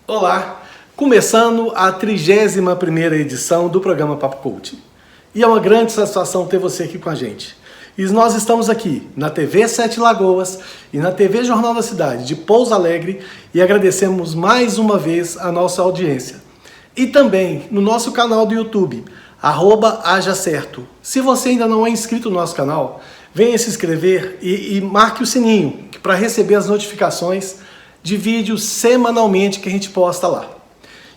Olá, começando a 31ª edição do programa Papo Coach. E é uma grande satisfação ter você aqui com a gente. E nós estamos aqui na TV Sete Lagoas e na TV Jornal da Cidade de Pouso Alegre e agradecemos mais uma vez a nossa audiência. E também no nosso canal do YouTube, @hajacerto. Se você ainda não é inscrito no nosso canal, venha se inscrever e marque o sininho para receber as notificações de vídeos semanalmente que a gente posta lá.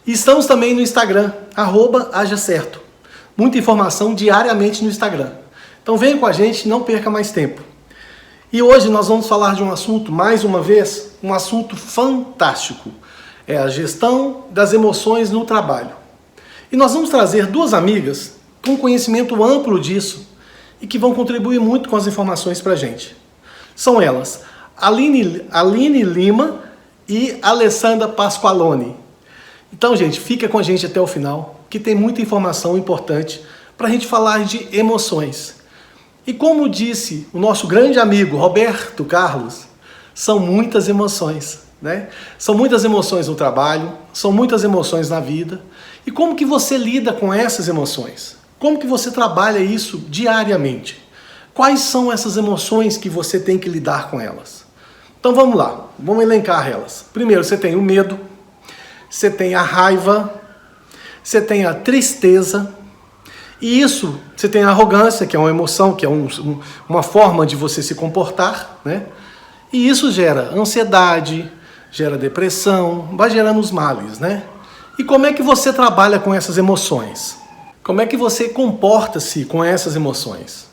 E estamos também no Instagram, @hajacerto. Muita informação diariamente no Instagram. Então venha com a gente, não perca mais tempo. E hoje nós vamos falar de um assunto, mais uma vez, um assunto fantástico. É a gestão das emoções no trabalho. E nós vamos trazer duas amigas com conhecimento amplo disso e que vão contribuir muito com as informações para a gente. São elas, Aline Lima e Alessandra Pasqualoni. Então, gente, fica com a gente até o final, que tem muita informação importante para a gente falar de emoções. E como disse o nosso grande amigo Roberto Carlos, são muitas emoções, né? São muitas emoções no trabalho, são muitas emoções na vida. E como que você lida com essas emoções? Como que você trabalha isso diariamente? Quais são essas emoções que você tem que lidar com elas? Então vamos lá, vamos elencar elas. Primeiro, você tem o medo, você tem a raiva, você tem a tristeza, e isso, você tem a arrogância, que é uma emoção, que é uma forma de você se comportar, né? E isso gera ansiedade, gera depressão, vai gerando os males, né? E como é que você trabalha com essas emoções? Como é que você comporta-se com essas emoções?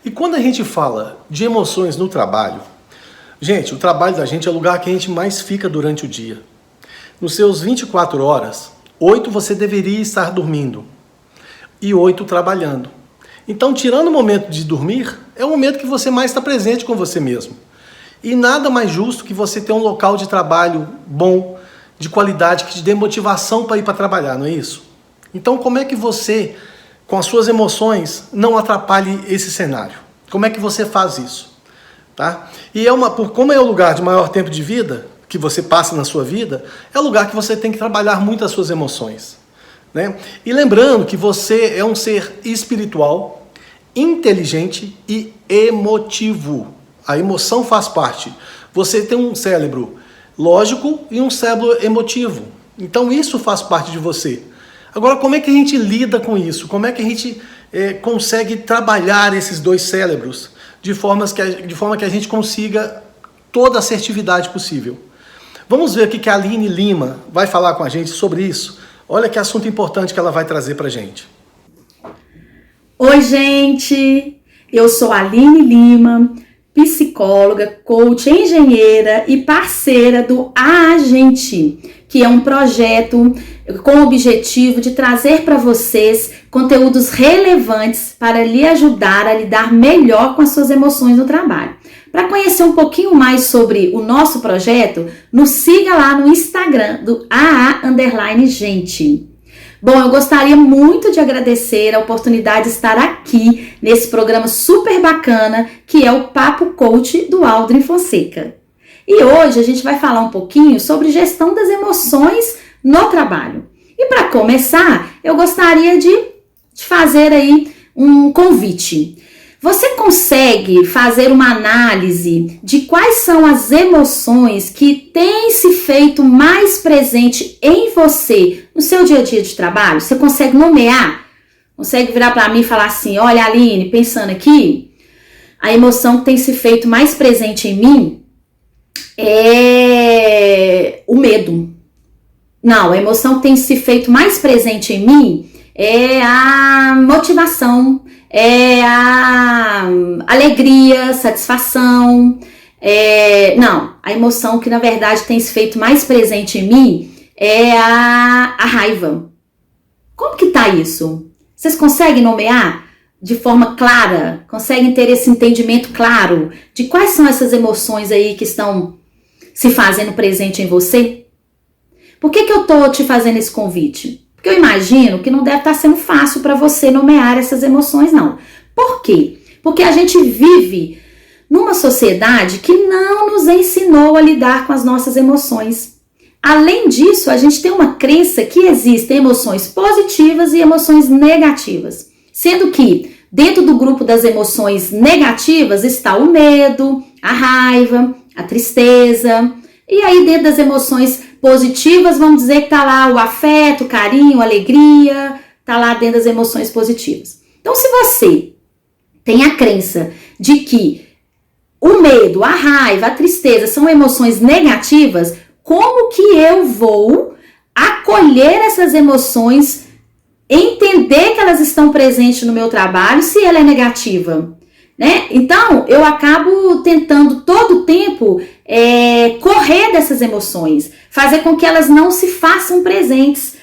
E quando a gente fala de emoções no trabalho, gente, o trabalho da gente é o lugar que a gente mais fica durante o dia. Nos seus 24 horas, 8 você deveria estar dormindo e 8 trabalhando. Então, tirando o momento de dormir, é o momento que você mais está presente com você mesmo. E nada mais justo que você ter um local de trabalho bom, de qualidade, que te dê motivação para ir para trabalhar, não é isso? Então, como é que você, com as suas emoções, não atrapalhe esse cenário? Como é que você faz isso? Tá? E como é o lugar de maior tempo de vida que você passa na sua vida, é o lugar que você tem que trabalhar muito as suas emoções, né? E lembrando que você é um ser espiritual, inteligente e emotivo. A emoção faz parte. Você tem um cérebro lógico e um cérebro emotivo. Então isso faz parte de você. Agora, como é que a gente lida com isso? Como é que a gente consegue trabalhar esses dois cérebros de forma que a gente consiga toda a assertividade possível? Vamos ver o que a Aline Lima vai falar com a gente sobre isso. Olha que assunto importante que ela vai trazer pra gente. Oi, gente! Eu sou a Aline Lima, psicóloga, coach, engenheira e parceira do A Gente, que é um projeto com o objetivo de trazer para vocês conteúdos relevantes para lhe ajudar a lidar melhor com as suas emoções no trabalho. Para conhecer um pouquinho mais sobre o nosso projeto, nos siga lá no Instagram do AA_gente. Bom, eu gostaria muito de agradecer a oportunidade de estar aqui nesse programa super bacana que é o Papo Coach do Aldrin Fonseca. E hoje a gente vai falar um pouquinho sobre gestão das emoções no trabalho. E para começar, eu gostaria de fazer aí um convite. Você consegue fazer uma análise de quais são as emoções que têm se feito mais presente em você no seu dia a dia de trabalho? Você consegue nomear? Consegue virar para mim e falar assim, olha Aline, pensando aqui, a emoção que tem se feito mais presente em mim é o medo. Não, a emoção que tem se feito mais presente em mim é a motivação, é a alegria, satisfação. Não, a emoção que na verdade tem se feito mais presente em mim é a raiva. Como que tá isso? Vocês conseguem nomear de forma clara? Conseguem ter esse entendimento claro de quais são essas emoções aí que estão se fazendo presente em você? Por que eu tô te fazendo esse convite? Porque eu imagino que não deve estar sendo fácil para você nomear essas emoções, não. Por quê? Porque a gente vive numa sociedade que não nos ensinou a lidar com as nossas emoções. Além disso, a gente tem uma crença que existem emoções positivas e emoções negativas. Sendo que dentro do grupo das emoções negativas está o medo, a raiva, a tristeza. E aí dentro das emoções positivas, vamos dizer que está lá o afeto, o carinho, a alegria, está lá dentro das emoções positivas. Então se você tem a crença de que o medo, a raiva, a tristeza são emoções negativas, como que eu vou acolher essas emoções, entender que elas estão presentes no meu trabalho se ela é negativa? Né? Então, eu acabo tentando todo o tempo correr dessas emoções, fazer com que elas não se façam presentes,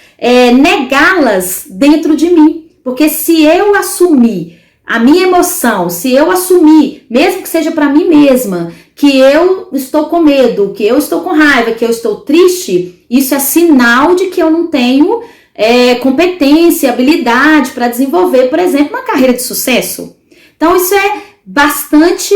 negá-las dentro de mim. Porque se eu assumir a minha emoção, se eu assumir, mesmo que seja para mim mesma, que eu estou com medo, que eu estou com raiva, que eu estou triste, isso é sinal de que eu não tenho competência, habilidade para desenvolver, por exemplo, uma carreira de sucesso. Então, isso é bastante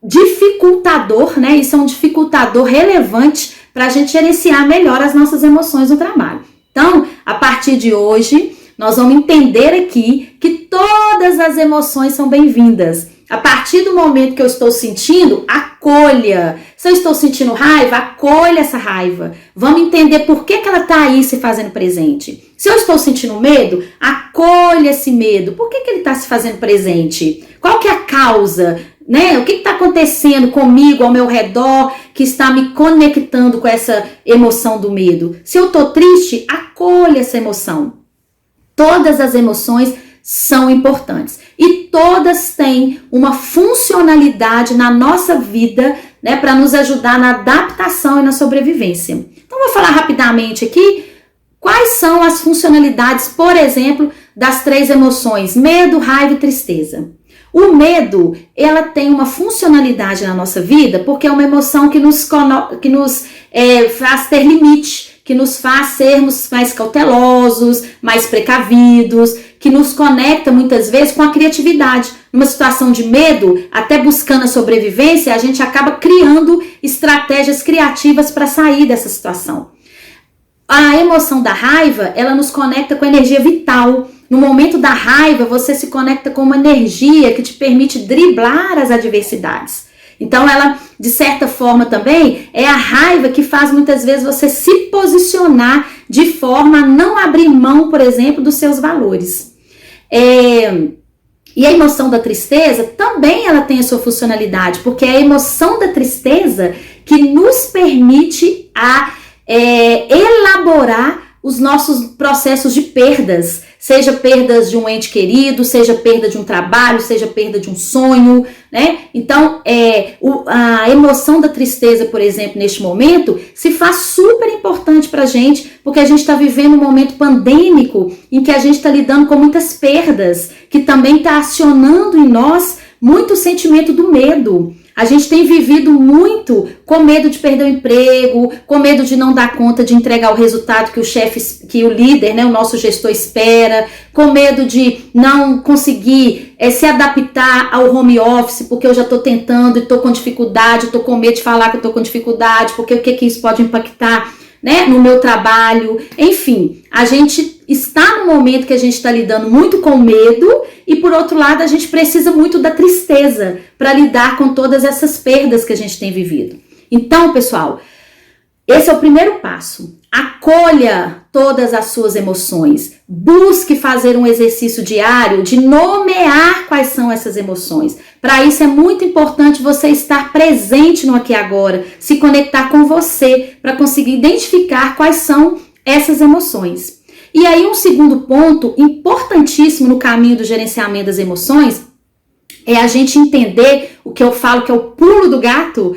dificultador, né? Isso é um dificultador relevante para a gente gerenciar melhor as nossas emoções no trabalho. Então, a partir de hoje, nós vamos entender aqui que todas as emoções são bem-vindas. A partir do momento que eu estou sentindo, acolha. Se eu estou sentindo raiva, acolha essa raiva. Vamos entender por que ela está aí se fazendo presente. Se eu estou sentindo medo, acolha esse medo. Por que ele está se fazendo presente? Qual que é a causa? Né? O que está acontecendo comigo, ao meu redor, que está me conectando com essa emoção do medo? Se eu estou triste, acolha essa emoção. Todas as emoções são importantes e todas têm uma funcionalidade na nossa vida, né, para nos ajudar na adaptação e na sobrevivência. Então, vou falar rapidamente aqui quais são as funcionalidades, por exemplo, das 3 emoções: medo, raiva e tristeza. O medo, ela tem uma funcionalidade na nossa vida porque é uma emoção que nos faz ter limite, que nos faz sermos mais cautelosos, mais precavidos, que nos conecta muitas vezes com a criatividade. Numa situação de medo, até buscando a sobrevivência, a gente acaba criando estratégias criativas para sair dessa situação. A emoção da raiva, ela nos conecta com a energia vital. No momento da raiva, você se conecta com uma energia que te permite driblar as adversidades. Então, ela, de certa forma também, é a raiva que faz muitas vezes você se posicionar de forma a não abrir mão, por exemplo, dos seus valores. E a emoção da tristeza também ela tem a sua funcionalidade, porque é a emoção da tristeza que nos permite elaborar os nossos processos de perdas, seja perdas de um ente querido, seja perda de um trabalho, seja perda de um sonho, né? Então, a emoção da tristeza, por exemplo, neste momento, se faz super importante pra gente, porque a gente está vivendo um momento pandêmico em que a gente está lidando com muitas perdas, que também está acionando em nós muito o sentimento do medo. A gente tem vivido muito com medo de perder o emprego, com medo de não dar conta de entregar o resultado que o chefe, que o líder, né, o nosso gestor espera, com medo de não conseguir se adaptar ao home office, porque eu já estou tentando e estou com dificuldade, estou com medo de falar que eu estou com dificuldade, porque o que isso pode impactar, né, no meu trabalho. Enfim, a gente está no momento que a gente está lidando muito com medo e, por outro lado, a gente precisa muito da tristeza para lidar com todas essas perdas que a gente tem vivido. Então, pessoal, esse é o primeiro passo. Acolha todas as suas emoções. Busque fazer um exercício diário de nomear quais são essas emoções. Para isso é muito importante você estar presente no aqui e agora, se conectar com você para conseguir identificar quais são essas emoções. E aí um segundo ponto importantíssimo no caminho do gerenciamento das emoções é a gente entender o que eu falo que é o pulo do gato,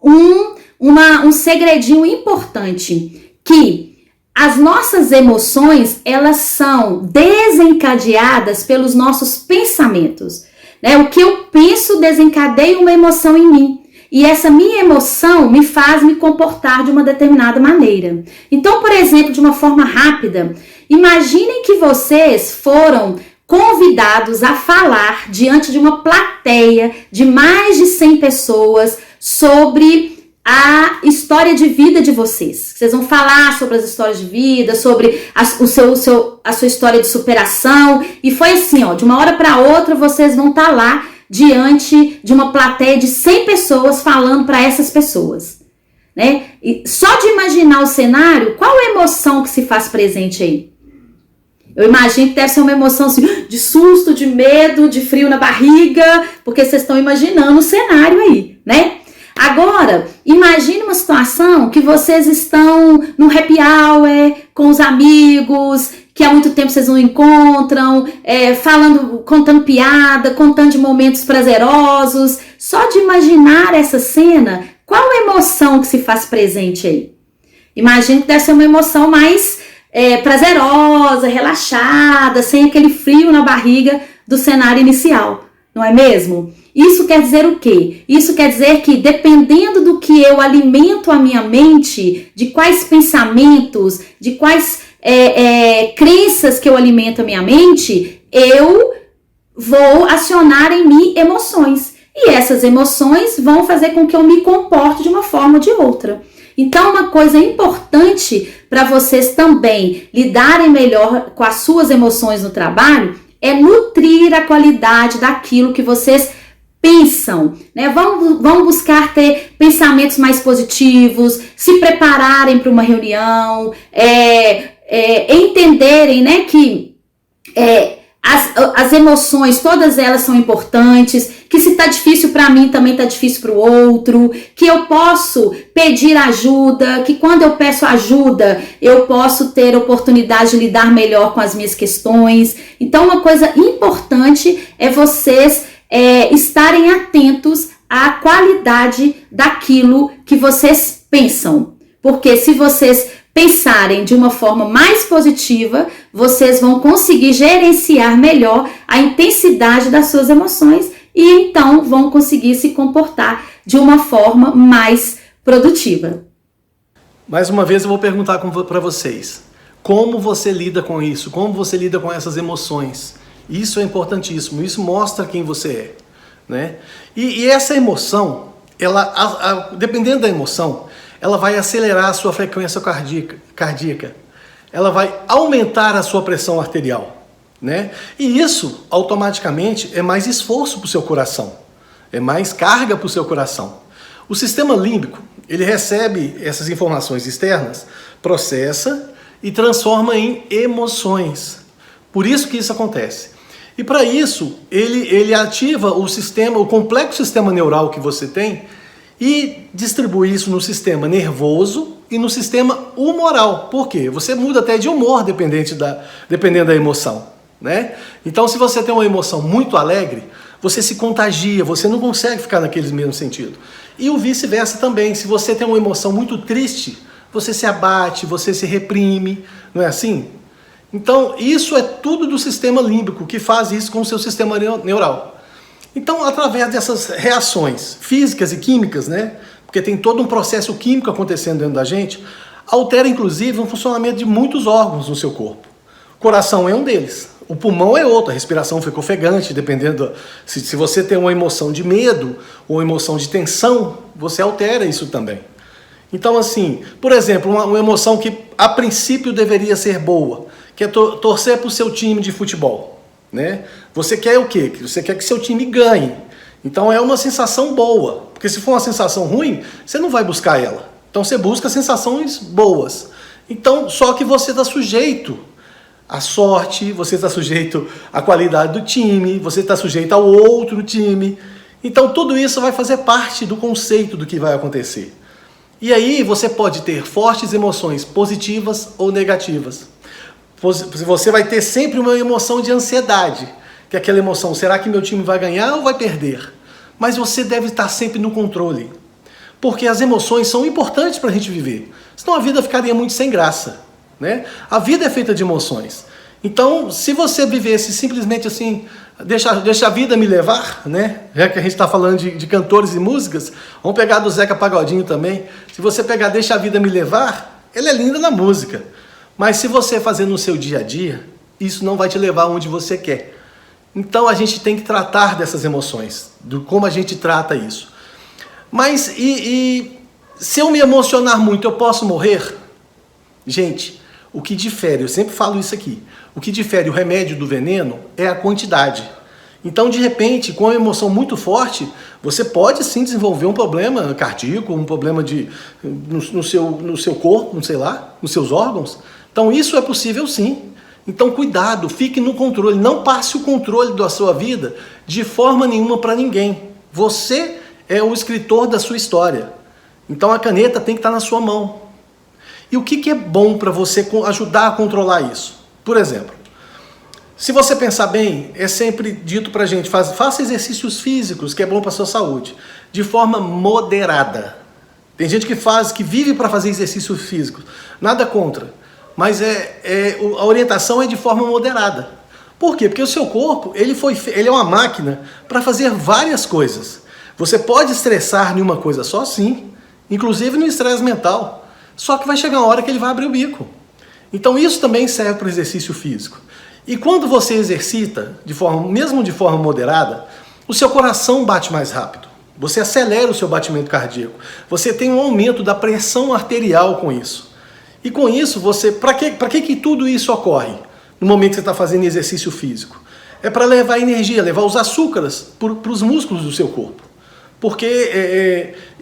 um segredinho importante, que as nossas emoções, elas são desencadeadas pelos nossos pensamentos. Né? O que eu penso desencadeia uma emoção em mim. e essa minha emoção me faz me comportar de uma determinada maneira. Então, por exemplo, de uma forma rápida, imaginem que vocês foram convidados a falar diante de uma plateia de mais de 100 pessoas sobre a história de vida de vocês. Vocês vão falar sobre as histórias de vida, sobre a sua história de superação. E foi assim, ó, de uma hora para outra vocês vão estar lá diante de uma plateia de 100 pessoas falando para essas pessoas, né? E só de imaginar o cenário, qual a emoção que se faz presente aí? Eu imagino que deve ser uma emoção assim, de susto, de medo, de frio na barriga, porque vocês estão imaginando o cenário aí, né? Agora, imagine uma situação que vocês estão no happy hour com os amigos, que há muito tempo vocês não encontram, falando, contando piada, contando de momentos prazerosos. Só de imaginar essa cena, qual a emoção que se faz presente aí? Imagine que deve ser uma emoção mais prazerosa, relaxada, sem aquele frio na barriga do cenário inicial, não é mesmo? Isso quer dizer o quê? Isso quer dizer que dependendo do que eu alimento a minha mente, de quais pensamentos, de quais crenças que eu alimento a minha mente, eu vou acionar em mim emoções. E essas emoções vão fazer com que eu me comporte de uma forma ou de outra. Então, uma coisa importante para vocês também lidarem melhor com as suas emoções no trabalho é nutrir a qualidade daquilo que vocês pensam, né? Vão buscar ter pensamentos mais positivos, se prepararem para uma reunião, entenderem, né, que as emoções, todas elas são importantes, que se tá difícil para mim, também tá difícil para o outro, que eu posso pedir ajuda, que quando eu peço ajuda, eu posso ter oportunidade de lidar melhor com as minhas questões. Então, uma coisa importante é vocês estarem atentos à qualidade daquilo que vocês pensam. Porque se vocês pensarem de uma forma mais positiva, vocês vão conseguir gerenciar melhor a intensidade das suas emoções e então vão conseguir se comportar de uma forma mais produtiva. Mais uma vez eu vou perguntar para vocês, como você lida com isso? Como você lida com essas emoções? Isso é importantíssimo, isso mostra quem você é, né? E essa emoção, dependendo da emoção, ela vai acelerar a sua frequência cardíaca, ela vai aumentar a sua pressão arterial, né? E isso, automaticamente, é mais esforço para o seu coração, é mais carga para o seu coração. O sistema límbico, ele recebe essas informações externas, processa e transforma em emoções. Por isso que isso acontece. E para isso, ele ativa o complexo sistema neural que você tem e distribui isso no sistema nervoso e no sistema humoral. Por quê? Você muda até de humor dependendo da emoção, né? Então, se você tem uma emoção muito alegre, você se contagia, você não consegue ficar naquele mesmo sentido. E o vice-versa também. Se você tem uma emoção muito triste, você se abate, você se reprime, não é assim? Então, isso é tudo do sistema límbico que faz isso com o seu sistema neural. Então, através dessas reações físicas e químicas, né? Porque tem todo um processo químico acontecendo dentro da gente, altera inclusive o funcionamento de muitos órgãos no seu corpo. O coração é um deles, o pulmão é outro, a respiração fica ofegante, dependendo se você tem uma emoção de medo ou uma emoção de tensão, você altera isso também. Então, assim, por exemplo, uma emoção que a princípio deveria ser boa, que é torcer para o seu time de futebol, né? Você quer o quê? Você quer que seu time ganhe. Então é uma sensação boa, porque se for uma sensação ruim, você não vai buscar ela. Então você busca sensações boas. Então, só que você está sujeito à sorte, você está sujeito à qualidade do time, você está sujeito ao outro time. Então tudo isso vai fazer parte do conceito do que vai acontecer. E aí você pode ter fortes emoções positivas ou negativas. Você vai ter sempre uma emoção de ansiedade, que é aquela emoção, será que meu time vai ganhar ou vai perder? Mas você deve estar sempre no controle, porque as emoções são importantes para a gente viver, senão a vida ficaria muito sem graça, né? A vida é feita de emoções. Então, se você vivesse simplesmente assim, Deixa a vida me levar, né? Já que a gente está falando de cantores e músicas, vamos pegar do Zeca Pagodinho também. Se você pegar Deixa a Vida Me Levar, ela é linda na música. Mas se você fazer no seu dia a dia, isso não vai te levar onde você quer. Então a gente tem que tratar dessas emoções, de como a gente trata isso. Mas se eu me emocionar muito, eu posso morrer? Gente, o que difere, eu sempre falo isso aqui, o que difere o remédio do veneno é a quantidade. Então, de repente, com uma emoção muito forte, você pode sim desenvolver um problema cardíaco, um problema no seu corpo, não sei lá, nos seus órgãos. Então, isso é possível sim. Então, cuidado, fique no controle, não passe o controle da sua vida de forma nenhuma para ninguém. Você é o escritor da sua história. Então, a caneta tem que estar na sua mão. E o que é bom para você ajudar a controlar isso? Por exemplo, se você pensar bem, é sempre dito pra gente, faça exercícios físicos, que é bom para sua saúde, de forma moderada. Tem gente que vive para fazer exercícios físicos, nada contra, mas a orientação é de forma moderada. Por quê? Porque o seu corpo, ele é uma máquina para fazer várias coisas. Você pode estressar em uma coisa só, sim, inclusive no estresse mental, só que vai chegar uma hora que ele vai abrir o bico. Então isso também serve para o exercício físico. E quando você exercita, mesmo de forma moderada, o seu coração bate mais rápido. Você acelera o seu batimento cardíaco. Você tem um aumento da pressão arterial com isso. E com isso, para que tudo isso ocorre no momento que você está fazendo exercício físico? É para levar energia, levar os açúcares para os músculos do seu corpo. Porque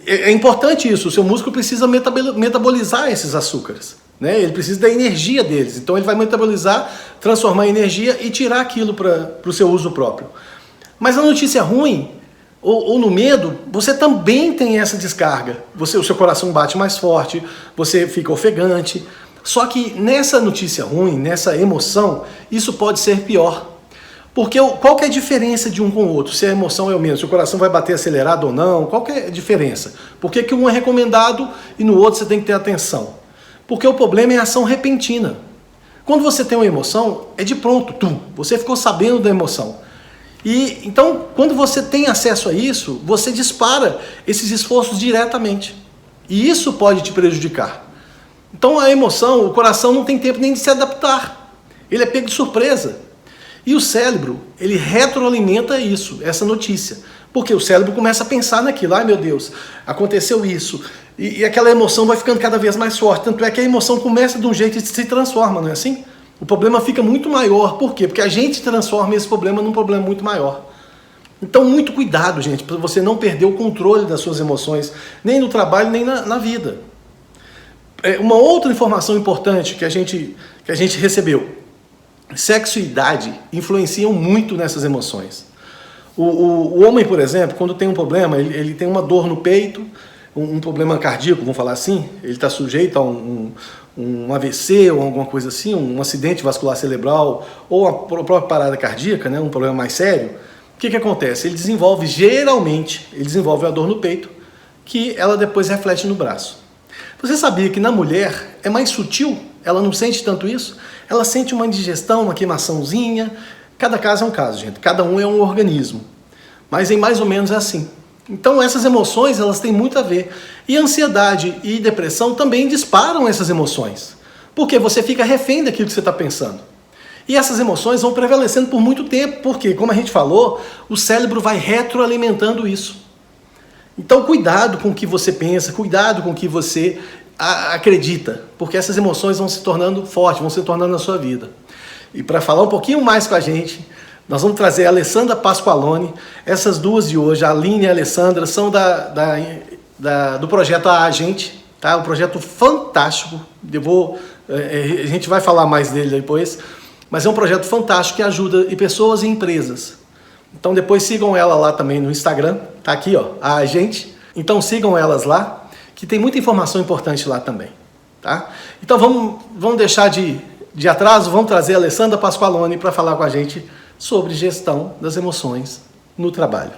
é importante isso, o seu músculo precisa metabolizar esses açúcares. Né? Ele precisa da energia deles, então ele vai metabolizar, transformar em energia e tirar aquilo para o seu uso próprio. Mas a notícia ruim, ou no medo, você também tem essa descarga. O seu coração bate mais forte, você fica ofegante. Só que nessa notícia ruim, nessa emoção, isso pode ser pior. Porque qual que é a diferença de um com o outro? Se a emoção é o mesmo, se o coração vai bater acelerado ou não, qual que é a diferença? Por que um é recomendado e no outro você tem que ter atenção? Porque o problema é a ação repentina. Quando você tem uma emoção, é de pronto, você ficou sabendo da emoção. E então, quando você tem acesso a isso, você dispara esses esforços diretamente. E isso pode te prejudicar. Então a emoção, o coração não tem tempo nem de se adaptar. Ele é pego de surpresa. E o cérebro, ele retroalimenta isso, essa notícia. Porque o cérebro começa a pensar naquilo. Ai meu Deus, aconteceu isso. E aquela emoção vai ficando cada vez mais forte. Tanto é que a emoção começa de um jeito e se transforma, não é assim? O problema fica muito maior. Por quê? Porque a gente transforma esse problema num problema muito maior. Então, muito cuidado, gente, para você não perder o controle das suas emoções, nem no trabalho, nem na vida. Uma outra informação importante que a gente recebeu. Sexo e idade influenciam muito nessas emoções. O homem, por exemplo, quando tem um problema, ele tem uma dor no peito, um problema cardíaco, vamos falar assim, ele está sujeito a um AVC ou alguma coisa assim, um acidente vascular cerebral ou a própria parada cardíaca, né, um problema mais sério, o que acontece? Geralmente, ele desenvolve a dor no peito, que ela depois reflete no braço. Você sabia que na mulher é mais sutil? Ela não sente tanto isso? Ela sente uma indigestão, uma queimaçãozinha. Cada caso é um caso, gente. Cada um é um organismo. Mas em mais ou menos é assim. Então essas emoções, elas têm muito a ver. E ansiedade e depressão também disparam essas emoções. Porque você fica refém daquilo que você está pensando. E essas emoções vão prevalecendo por muito tempo. Porque, como a gente falou, o cérebro vai retroalimentando isso. Então cuidado com o que você pensa, cuidado com o que você acredita. Porque essas emoções vão se tornando fortes, vão se tornando na sua vida. E para falar um pouquinho mais com a gente, nós vamos trazer a Alessandra Pasqualoni. Essas duas de hoje, a Aline e a Alessandra, são do projeto A Gente, tá? Um projeto fantástico. A gente vai falar mais dele depois, mas é um projeto fantástico que ajuda pessoas e empresas. Então depois sigam ela lá também no Instagram, tá aqui, ó, A Gente. Então sigam elas lá, que tem muita informação importante lá também, tá? Então vamos deixar de atraso, vamos trazer a Alessandra Pasqualoni para falar com a gente sobre gestão das emoções no trabalho.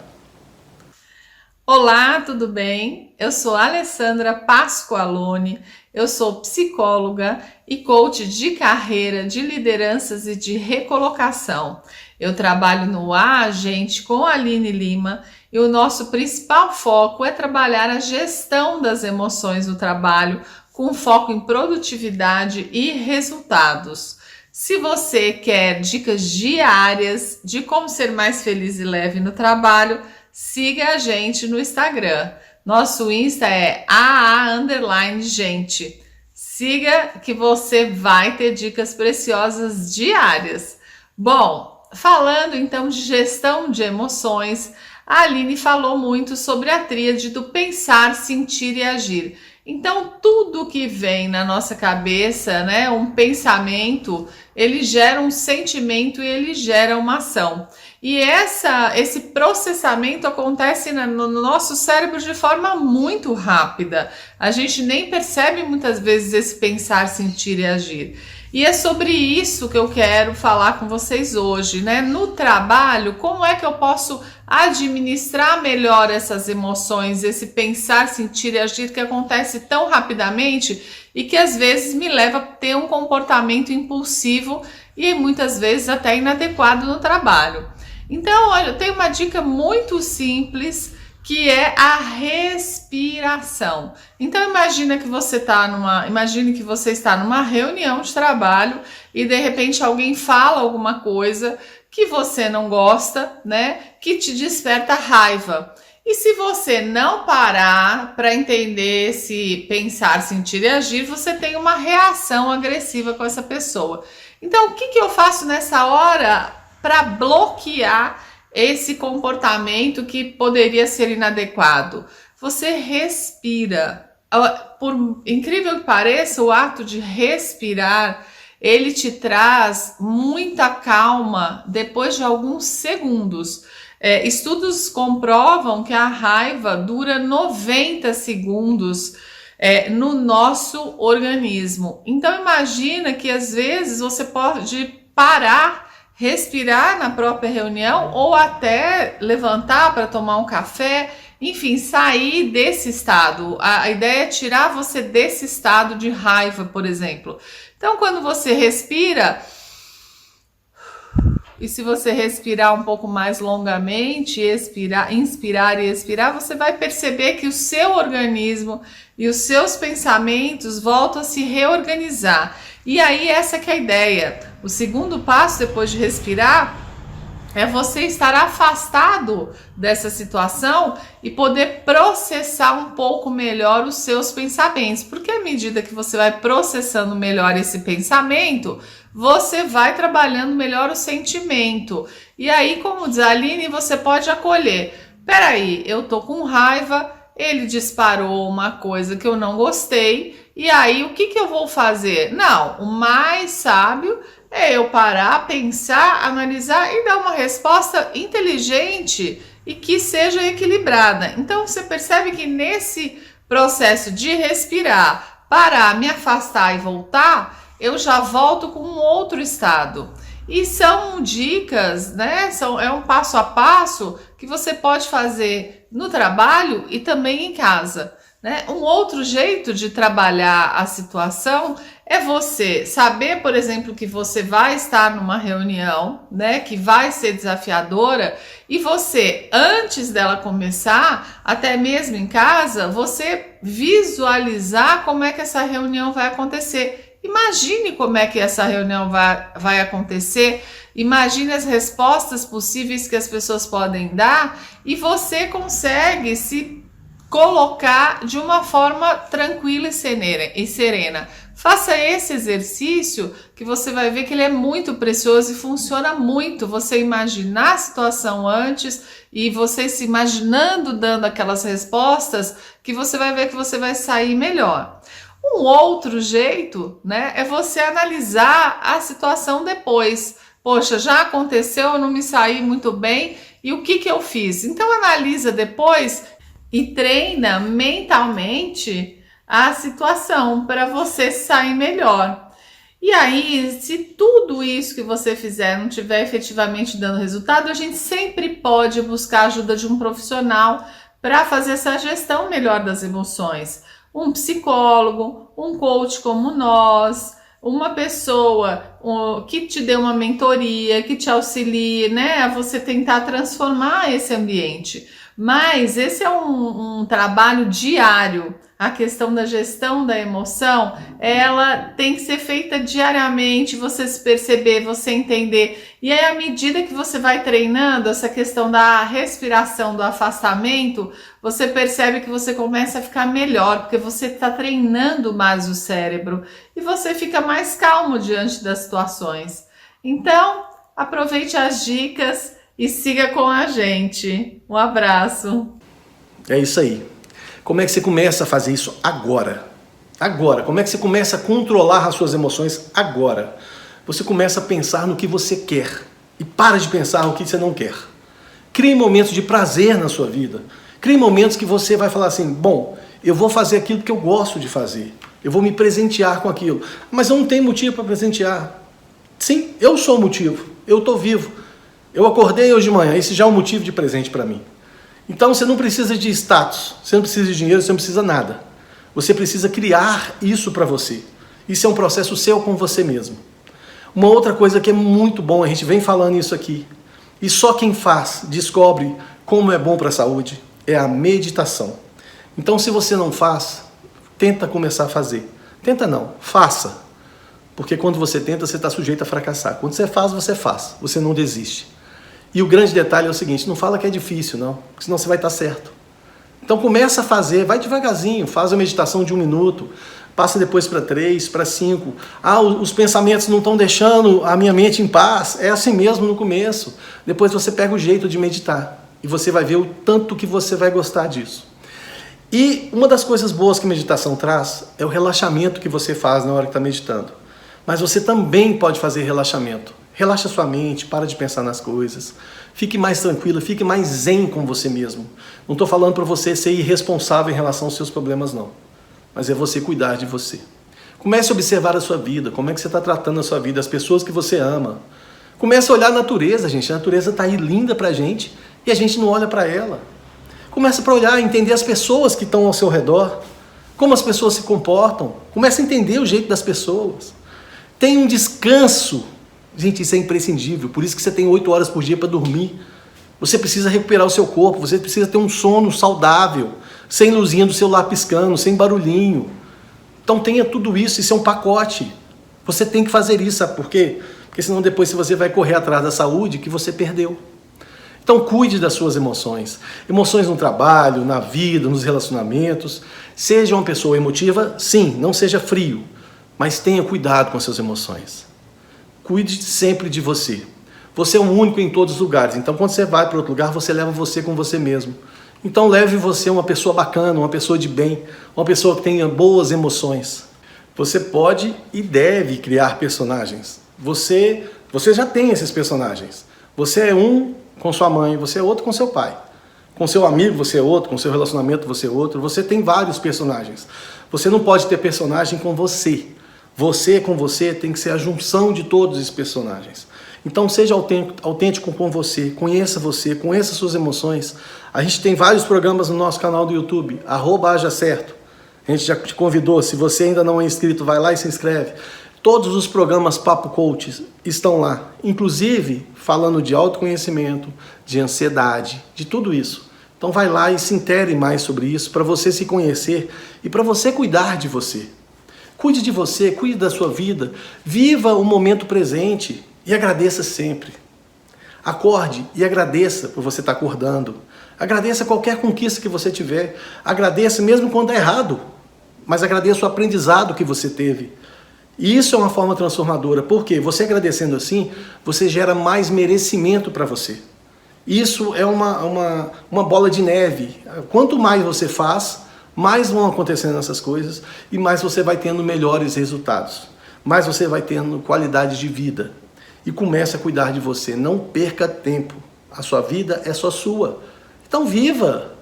Olá, tudo bem? Eu sou a Alessandra Pasqualoni, eu sou psicóloga e coach de carreira, de lideranças e de recolocação. Eu trabalho no Agente com a Aline Lima e o nosso principal foco é trabalhar a gestão das emoções no trabalho com foco em produtividade e resultados. Se você quer dicas diárias de como ser mais feliz e leve no trabalho, siga a gente no Instagram. Nosso Insta é aa_gente. Siga que você vai ter dicas preciosas diárias. Bom, falando então de gestão de emoções, a Aline falou muito sobre a tríade do pensar, sentir e agir. Então, tudo que vem na nossa cabeça, né, um pensamento, ele gera um sentimento e ele gera uma ação. E esse processamento acontece no nosso cérebro de forma muito rápida. A gente nem percebe muitas vezes esse pensar, sentir e agir. E é sobre isso que eu quero falar com vocês hoje, né? No trabalho, como é que eu posso administrar melhor essas emoções, esse pensar, sentir e agir que acontece tão rapidamente e que às vezes me leva a ter um comportamento impulsivo e muitas vezes até inadequado no trabalho. Então, olha, eu tenho uma dica muito simples que é a respiração. Então imagine que você está numa reunião de trabalho e de repente alguém fala alguma coisa que você não gosta, né? Que te desperta raiva. E se você não parar para entender esse pensar, sentir e agir, você tem uma reação agressiva com essa pessoa. Então, o que eu faço nessa hora para bloquear esse comportamento que poderia ser inadequado? Você respira. Por incrível que pareça, o ato de respirar, ele te traz muita calma depois de alguns segundos. Estudos comprovam que a raiva dura 90 segundos no nosso organismo. Então imagina que às vezes você pode parar, respirar na própria reunião ou até levantar para tomar um café, enfim, sair desse estado. A ideia é tirar você desse estado de raiva, por exemplo. Então, quando você respira, e se você respirar um pouco mais longamente, inspirar e expirar, você vai perceber que o seu organismo e os seus pensamentos voltam a se reorganizar. E aí, essa que é a ideia. O segundo passo, depois de respirar, é você estar afastado dessa situação e poder processar um pouco melhor os seus pensamentos. Porque à medida que você vai processando melhor esse pensamento, você vai trabalhando melhor o sentimento. E aí, como diz a Aline, você pode acolher. Peraí, eu tô com raiva, ele disparou uma coisa que eu não gostei, e aí o que eu vou fazer? Não, o mais sábio é eu parar, pensar, analisar e dar uma resposta inteligente e que seja equilibrada. Então você percebe que nesse processo de respirar, parar, me afastar e voltar, eu já volto com um outro estado. E são dicas, né? É um passo a passo que você pode fazer no trabalho e também em casa, né? Um outro jeito de trabalhar a situação é você saber, por exemplo, que você vai estar numa reunião, né, que vai ser desafiadora, e você, antes dela começar, até mesmo em casa, você visualizar como é que essa reunião vai acontecer. Imagine como é que essa reunião vai acontecer, imagine as respostas possíveis que as pessoas podem dar e você consegue se colocar de uma forma tranquila e serena. Faça esse exercício que você vai ver que ele é muito precioso e funciona muito. Você imaginar a situação antes e você se imaginando dando aquelas respostas que você vai ver que você vai sair melhor. Um outro jeito, né, é você analisar a situação depois. Poxa, já aconteceu, eu não me saí muito bem e o que eu fiz? Então analisa depois e treina mentalmente a situação para você sair melhor. E aí, se tudo isso que você fizer não estiver efetivamente dando resultado, a gente sempre pode buscar a ajuda de um profissional para fazer essa gestão melhor das emoções. Um psicólogo, um coach como nós, uma pessoa que te dê uma mentoria, que te auxilie, né, a você tentar transformar esse ambiente. Mas esse é um trabalho diário. A questão da gestão da emoção, ela tem que ser feita diariamente, você se perceber, você entender. E aí, à medida que você vai treinando essa questão da respiração, do afastamento, você percebe que você começa a ficar melhor, porque você está treinando mais o cérebro e você fica mais calmo diante das situações. Então, aproveite as dicas e siga com a gente. Um abraço. É isso aí. Como é que você começa a fazer isso agora? Agora. Como é que você começa a controlar as suas emoções agora? Você começa a pensar no que você quer e para de pensar no que você não quer. Crie momentos de prazer na sua vida. Crie momentos que você vai falar assim, bom, eu vou fazer aquilo que eu gosto de fazer. Eu vou me presentear com aquilo. Mas eu não tenho motivo para presentear. Sim, eu sou o motivo. Eu estou vivo. Eu acordei hoje de manhã. Esse já é um motivo de presente para mim. Então você não precisa de status, você não precisa de dinheiro, você não precisa nada. Você precisa criar isso para você. Isso é um processo seu com você mesmo. Uma outra coisa que é muito bom, a gente vem falando isso aqui, e só quem faz descobre como é bom para a saúde, é a meditação. Então se você não faz, tenta começar a fazer. Tenta não, faça. Porque quando você tenta, você está sujeito a fracassar. Quando você faz, você não desiste. E o grande detalhe é o seguinte, não fala que é difícil, não, porque senão você vai estar certo. Então começa a fazer, vai devagarzinho, faz a meditação de 1 minuto, passa depois para 3, para 5. Os pensamentos não estão deixando a minha mente em paz, é assim mesmo no começo. Depois você pega o jeito de meditar e você vai ver o tanto que você vai gostar disso. E uma das coisas boas que a meditação traz é o relaxamento que você faz na hora que está meditando. Mas você também pode fazer relaxamento. Relaxa sua mente, para de pensar nas coisas. Fique mais tranquilo, fique mais zen com você mesmo. Não estou falando para você ser irresponsável em relação aos seus problemas, não. Mas é você cuidar de você. Comece a observar a sua vida, como é que você está tratando a sua vida, as pessoas que você ama. Comece a olhar a natureza, gente. A natureza está aí linda para a gente e a gente não olha para ela. Comece para olhar, entender as pessoas que estão ao seu redor, como as pessoas se comportam. Comece a entender o jeito das pessoas. Tenha um descanso. Gente, isso é imprescindível, por isso que você tem 8 horas por dia para dormir. Você precisa recuperar o seu corpo, você precisa ter um sono saudável, sem luzinha do celular piscando, sem barulhinho. Então tenha tudo isso, isso é um pacote. Você tem que fazer isso, sabe por quê? Porque senão depois você vai correr atrás da saúde que você perdeu. Então cuide das suas emoções. Emoções no trabalho, na vida, nos relacionamentos. Seja uma pessoa emotiva, sim, não seja frio, mas tenha cuidado com as suas emoções. Cuide sempre de você. Você é o único em todos os lugares. Então, quando você vai para outro lugar, você leva você com você mesmo. Então, leve você uma pessoa bacana, uma pessoa de bem, uma pessoa que tenha boas emoções. Você pode e deve criar personagens. Você já tem esses personagens. Você é um com sua mãe, você é outro com seu pai. Com seu amigo, você é outro. Com seu relacionamento, você é outro. Você tem vários personagens. Você não pode ter personagem com você. Você com você tem que ser a junção de todos esses personagens. Então seja autêntico com você, conheça suas emoções. A gente tem vários programas no nosso canal do YouTube, @ajacerto. A gente já te convidou, se você ainda não é inscrito, vai lá e se inscreve. Todos os programas Papo Coach estão lá, inclusive falando de autoconhecimento, de ansiedade, de tudo isso. Então vai lá e se intere mais sobre isso, para você se conhecer e para você cuidar de você. Cuide de você, cuide da sua vida, viva o momento presente e agradeça sempre. Acorde e agradeça por você estar acordando. Agradeça qualquer conquista que você tiver. Agradeça mesmo quando é errado, mas agradeça o aprendizado que você teve. E isso é uma forma transformadora, porque você agradecendo assim, você gera mais merecimento para você. Isso é uma bola de neve. Quanto mais você faz, mais vão acontecendo essas coisas e mais você vai tendo melhores resultados. Mais você vai tendo qualidade de vida. E comece a cuidar de você. Não perca tempo. A sua vida é só sua. Então viva!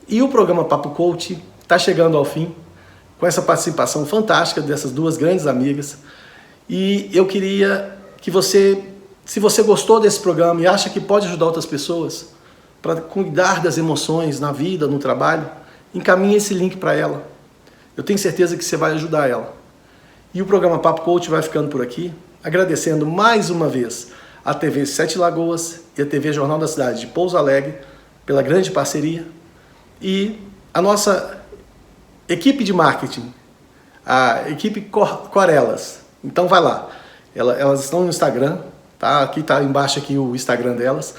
E o programa Papo Coach está chegando ao fim, com essa participação fantástica dessas duas grandes amigas. E eu queria que você, se você gostou desse programa e acha que pode ajudar outras pessoas para cuidar das emoções na vida, no trabalho, encaminhe esse link para ela. Eu tenho certeza que você vai ajudar ela. E o programa Papo Coach vai ficando por aqui, agradecendo mais uma vez a TV Sete Lagoas e a TV Jornal da Cidade de Pouso Alegre pela grande parceria e a nossa equipe de marketing, a equipe Corelas. Então vai lá, elas estão no Instagram, tá? Aqui está embaixo aqui o Instagram delas.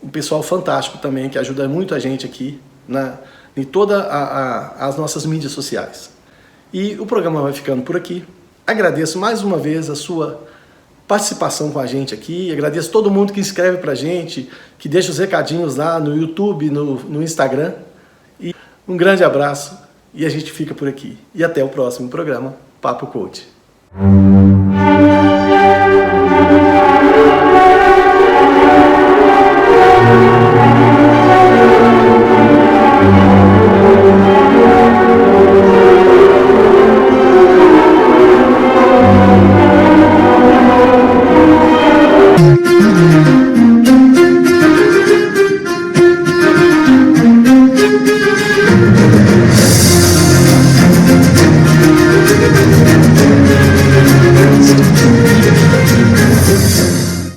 Um pessoal fantástico também que ajuda muito a gente aqui em todas as nossas mídias sociais. E o programa vai ficando por aqui. Agradeço mais uma vez a sua participação com a gente aqui. Agradeço todo mundo que escreve pra gente, que deixa os recadinhos lá no YouTube, no Instagram. E um grande abraço e a gente fica por aqui. E até o próximo programa Papo Coach.